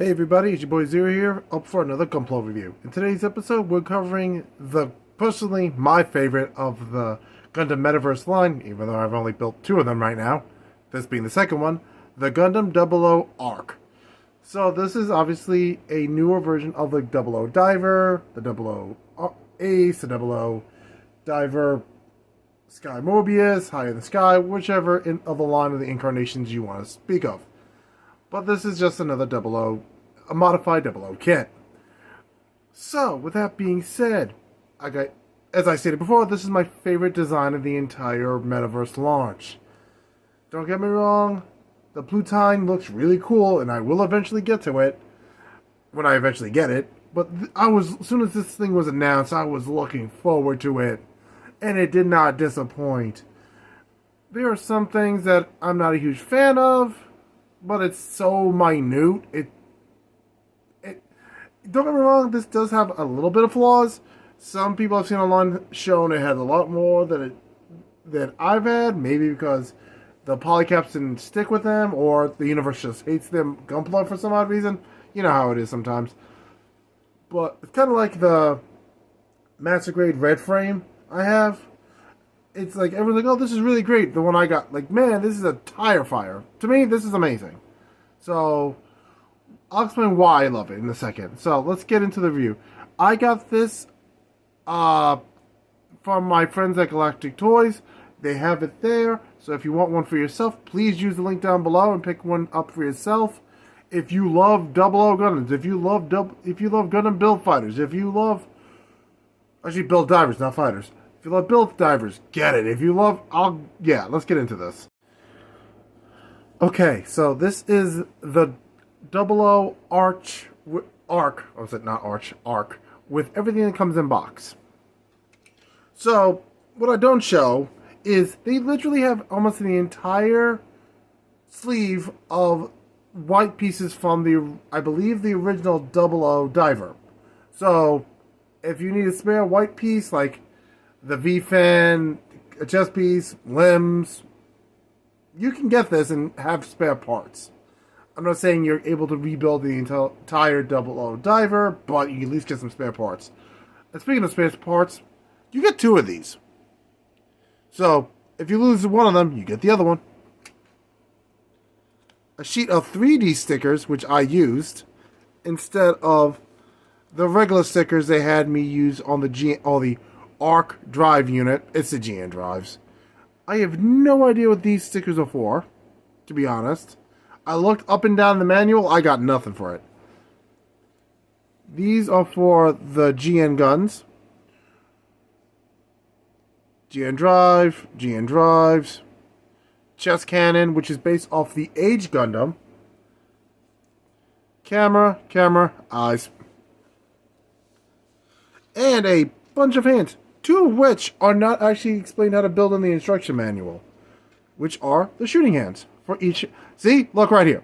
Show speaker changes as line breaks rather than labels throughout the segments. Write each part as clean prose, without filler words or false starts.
Hey everybody, it's your boy Zero here, up for another gunpla review. In today's episode, we're covering personally, my favorite of the Gundam Metaverse line, even though I've only built two of them right now, this being the second one, the Gundam 00 Arc. So this is obviously a newer version of the 00 Diver, the 00 Ace, the 00 Diver, Sky Mobius, High in the Sky, whichever of the line of the incarnations you want to speak of. But this is just another 00, a modified 00 kit. So, with that being said, as I stated before, this is my favorite design of the entire Metaverse launch. Don't get me wrong, the Plutine looks really cool, and I will eventually get to it, when I eventually get it. But as soon as this thing was announced, I was looking forward to it, and it did not disappoint. There are some things that I'm not a huge fan of, but it's so minute. Don't get me wrong, this does have a little bit of flaws. Some people I've seen online shown it has a lot more than I've had. Maybe because the polycaps didn't stick with them, or the universe just hates them gunpla for some odd reason. You know how it is sometimes. But it's kind of like the Master Grade Red frame I have. It's like, everyone's like, oh, this is really great. The one I got, like, man, this is a tire fire. To me, this is amazing. So, I'll explain why I love it in a second. So, let's get into the review. I got this from my friends at Galactic Toys. They have it there. So, if you want one for yourself, please use the link down below and pick one up for yourself. If you love 00 Gundams, if you love Gundam build fighters, if you love... Actually, build divers, not fighters. If you love build divers, get it. If you love... let's get into this. Okay, so this is the 00 Arc. Oh, is it not Arch? Arc. With everything that comes in box. So, what I don't show is they literally have almost the entire sleeve of white pieces from I believe the original 00 Diver. So, if you need a spare white piece, like the V-fin, a chest piece, limbs, you can get this and have spare parts. I'm not saying you're able to rebuild the entire 00 Diver, but you can at least get some spare parts. And speaking of spare parts, you get two of these. So, if you lose one of them, you get the other one. A sheet of 3D stickers, which I used, instead of the regular stickers they had me use on the Arc drive unit. It's the GN drives. I have no idea what these stickers are for, to be honest. I looked up and down the manual, I got nothing for it. These are for the GN guns. GN drives, chest cannon, which is based off the Age Gundam. Camera, eyes. And a bunch of hands, two of which are not actually explained how to build in the instruction manual, which are the shooting hands for each. See, look right here.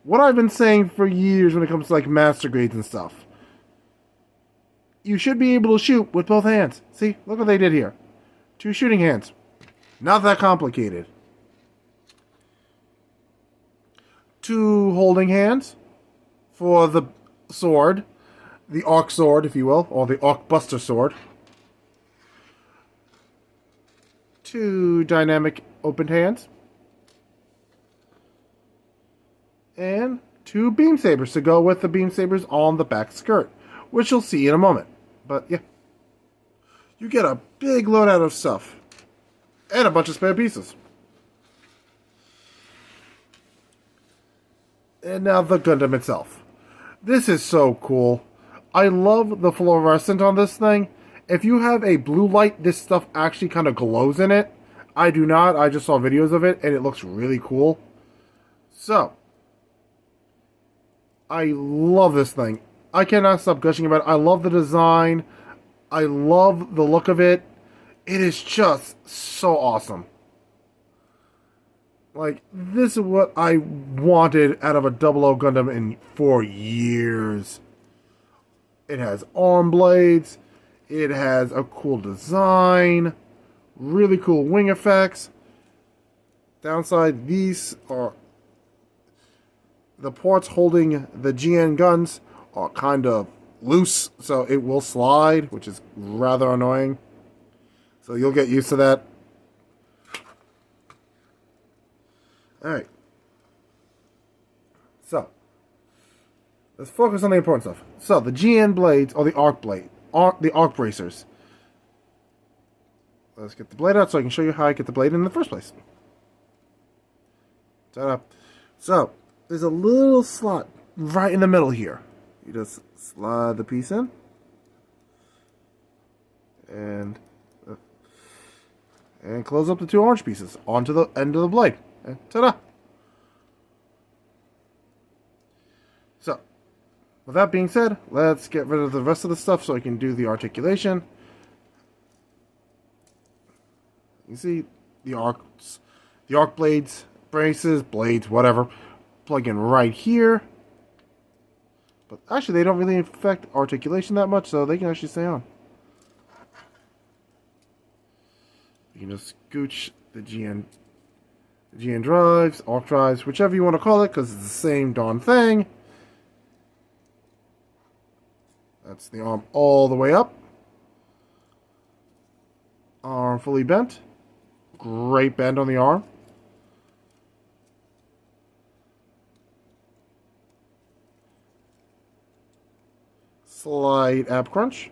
What I've been saying for years when it comes to like master grades and stuff. You should be able to shoot with both hands. See, look what they did here. Two shooting hands. Not that complicated. Two holding hands for the sword. The Arc sword, if you will, or the Arc Buster sword. Two dynamic opened hands. And two beam sabers to go with the beam sabers on the back skirt, which you'll see in a moment. But yeah, you get a big loadout of stuff and a bunch of spare pieces. And now the Gundam itself. This is so cool. I love the fluorescent on this thing. If you have a blue light, this stuff actually kind of glows in it. I do not. I just saw videos of it, and it looks really cool. So, I love this thing. I cannot stop gushing about it. I love the design. I love the look of it. It is just so awesome. Like, this is what I wanted out of a 00 Gundam for years. It has arm blades. It has a cool design. Really cool wing effects. Downside, these are the ports holding the GN guns are kind of loose, so it will slide, which is rather annoying. So you'll get used to that. Alright. So, let's focus on the important stuff. So, the GN blades, or the arc blade, the arc bracers. Let's get the blade out so I can show you how I get the blade in the first place. Ta-da. So, there's a little slot right in the middle here. You just slide the piece in. And close up the two orange pieces onto the end of the blade. And ta-da! So, with that being said, let's get rid of the rest of the stuff so I can do the articulation. You see the arc blades, braces, blades, whatever, plug in right here. But actually, they don't really affect articulation that much, so they can actually stay on. You can just scooch the GN drives, arc drives, whichever you want to call it, because it's the same darn thing. That's the arm all the way up. Arm fully bent. Great bend on the arm. Slight ab crunch.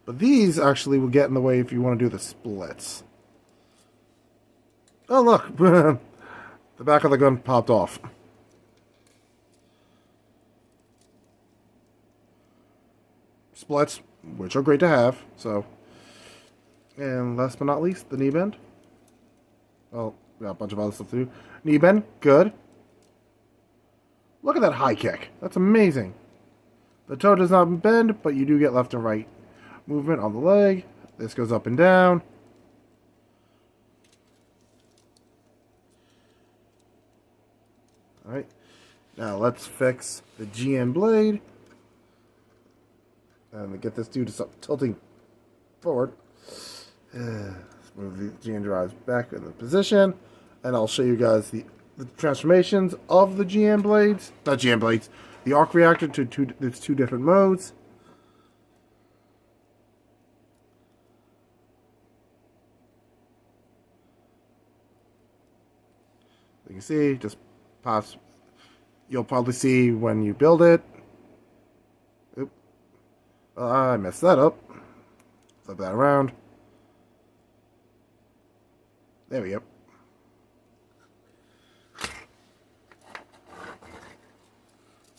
But these actually will get in the way if you want to do the splits. Oh look, the back of the gun popped off. Splits, which are great to have, so. And last but not least, the knee bend. Well, we got a bunch of other stuff to do. Knee bend, good. Look at that high kick. That's amazing. The toe does not bend, but you do get left and right movement on the leg. This goes up and down. Alright. Now let's fix the GN blade. And get this dude to stop tilting forward. Let's move the GN drives back in the position. And I'll show you guys the transformations of the GN blades. Not GN blades. The arc reactor to its two different modes. You can see, just pops. You'll probably see when you build it. Oop. I messed that up. Flip that around. There we go.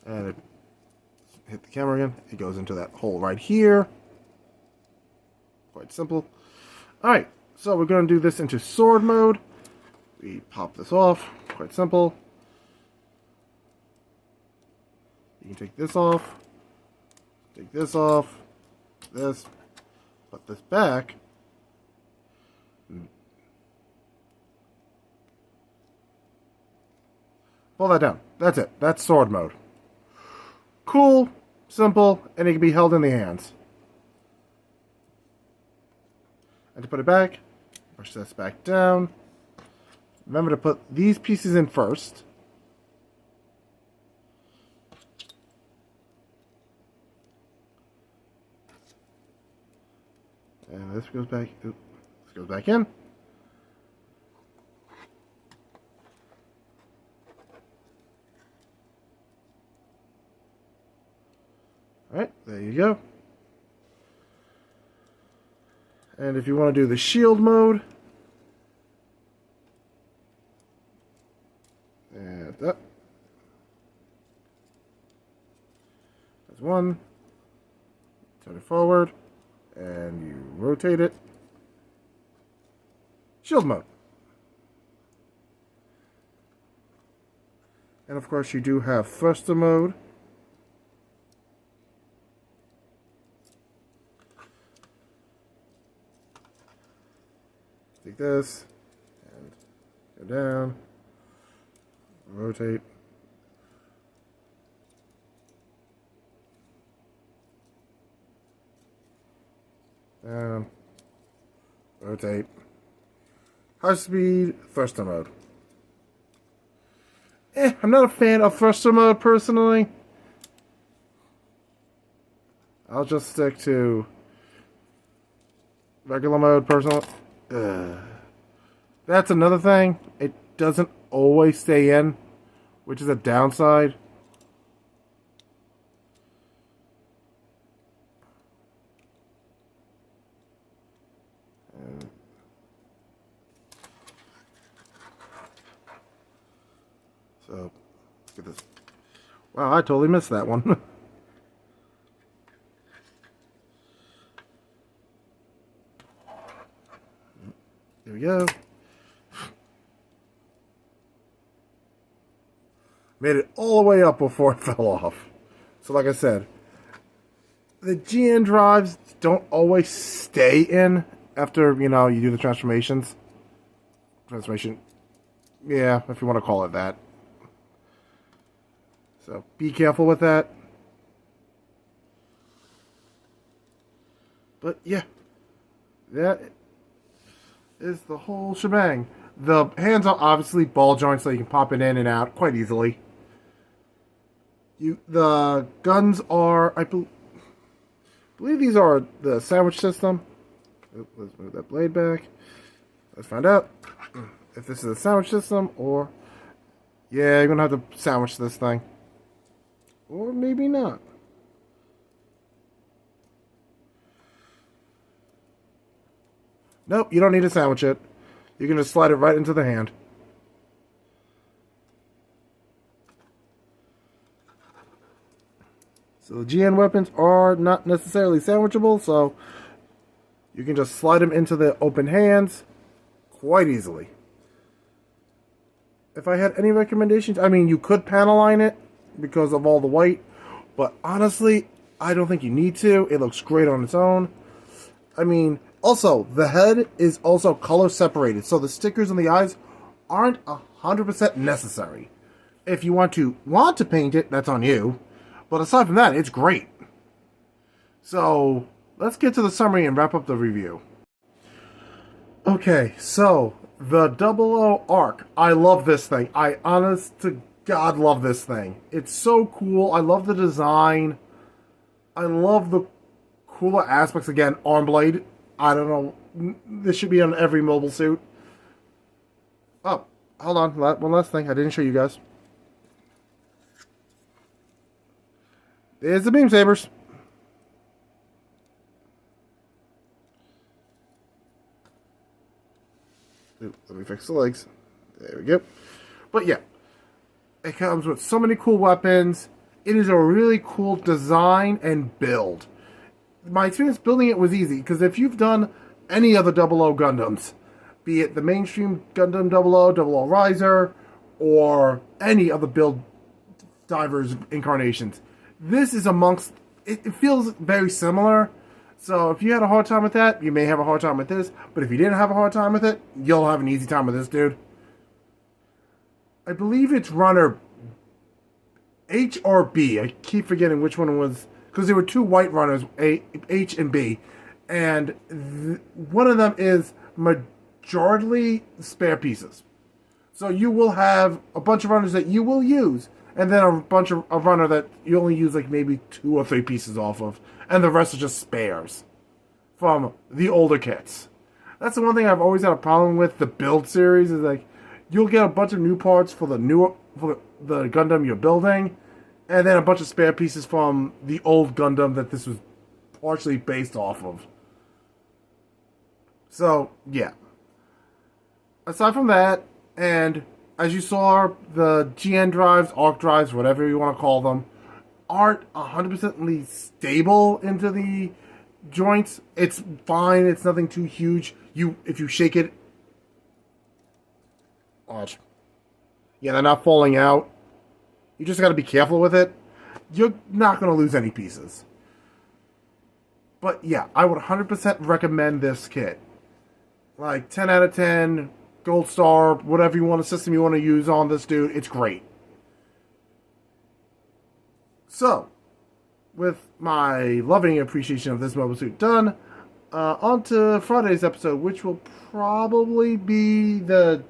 And it hit the camera again. It goes into that hole right here. Quite simple. Alright, so we're going to do this into sword mode. We pop this off. Quite simple. You can take this off. Take this off. This. Put this back. Pull that down. That's it. That's sword mode. Cool, simple, and it can be held in the hands. And to put it back, push this back down. Remember to put these pieces in first. And this goes back. Oops, this goes back in. Alright, there you go. And if you want to do the shield mode, and that. That's one. Turn it forward, and you rotate it. Shield mode. And of course you do have thruster mode. Take this and go down, rotate, down, rotate, High speed thruster mode. I'm not a fan of thruster mode personally. I'll just stick to regular mode personally. That's another thing. It doesn't always stay in, which is a downside. So, let's get this. Wow, I totally missed that one. There we go. Made it all the way up before it fell off. So like I said, the GN drives don't always stay in after, you do the transformations. Transformation. Yeah, if you want to call it that. So be careful with that. But yeah, that is the whole shebang. The hands are obviously ball joints, so you can pop it in and out quite easily. The guns are, I believe these are the sandwich system. Let's move that blade back. Let's find out if this is a sandwich system or, yeah, you're gonna have to sandwich this thing, or maybe not. Nope, you don't need to sandwich it. You can just slide it right into the hand. So the GN weapons are not necessarily sandwichable, so you can just slide them into the open hands quite easily. If I had any recommendations, I mean, you could panel line it because of all the white, but honestly, I don't think you need to. It looks great on its own. I mean, also, the head is also color separated, so the stickers on the eyes aren't 100% necessary. If you want to paint it, that's on you. But aside from that, it's great. So, let's get to the summary and wrap up the review. Okay, so, the 00 Arc. I love this thing. I honest to God love this thing. It's so cool. I love the design. I love the cooler aspects. Again, arm blade. I don't know. This should be on every mobile suit. Oh, hold on. One last thing. I didn't show you guys. There's the beam sabers. Ooh, let me fix the legs. There we go. But yeah, it comes with so many cool weapons. It is a really cool design and build. My experience building it was easy, because if you've done any of the 00 Gundams, be it the mainstream Gundam 00 Riser, or any of the Build Divers incarnations, this is amongst, it feels very similar. So if you had a hard time with that, you may have a hard time with this. But if you didn't have a hard time with it, you'll have an easy time with this dude. I believe it's runner H or B. I keep forgetting which one it was, because there were two white runners, H and B. And one of them is majority spare pieces. So you will have a bunch of runners that you will use, and then a bunch of a runner that you only use like maybe 2 or 3 pieces off of, and the rest are just spares from the older kits. That's the one thing I've always had a problem with the build series, is like you'll get a bunch of new parts for the Gundam you're building, and then a bunch of spare pieces from the old Gundam that this was partially based off of. So yeah. Aside from that, and as you saw, the GN drives, ARC drives, whatever you want to call them, aren't 100% stable into the joints. It's fine. It's nothing too huge. If you shake it, watch. Yeah, they're not falling out. You just got to be careful with it. You're not going to lose any pieces. But yeah, I would 100% recommend this kit. Like 10 out of 10. Gold star, whatever you want, a system you want to use on this dude, it's great. So, with my loving appreciation of this mobile suit done, On to Friday's episode, which will probably be the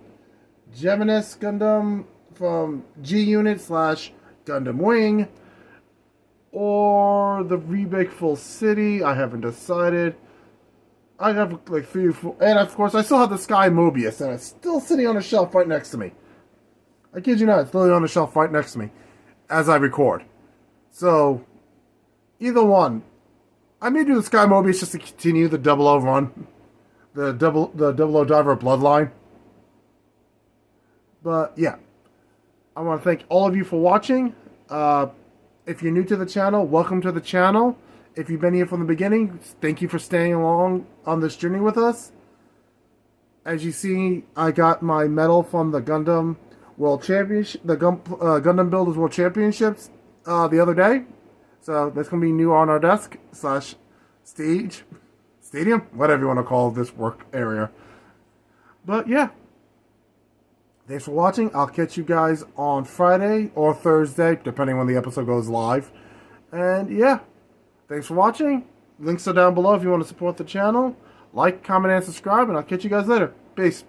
Geminis Gundam from G Unit slash Gundam Wing, or the remake Full City. I haven't decided. I have like 3 or 4, and of course I still have the Sky Mobius, and it's still sitting on a shelf right next to me. I kid you not, it's literally on the shelf right next to me as I record. So, either one. I may do the Sky Mobius just to continue the double O run. The double O Diver Bloodline. But, yeah. I want to thank all of you for watching. If you're new to the channel, welcome to the channel. If you've been here from the beginning, thank you for staying along on this journey with us. As you see, I got my medal from the Gundam World Championship, the Gundam Builders World Championships the other day. So that's going to be new on our desk / stadium, whatever you want to call this work area. But yeah, thanks for watching. I'll catch you guys on Friday or Thursday, depending when the episode goes live. And yeah, thanks for watching. Links are down below if you want to support the channel. Like, comment, and subscribe, and I'll catch you guys later. Peace.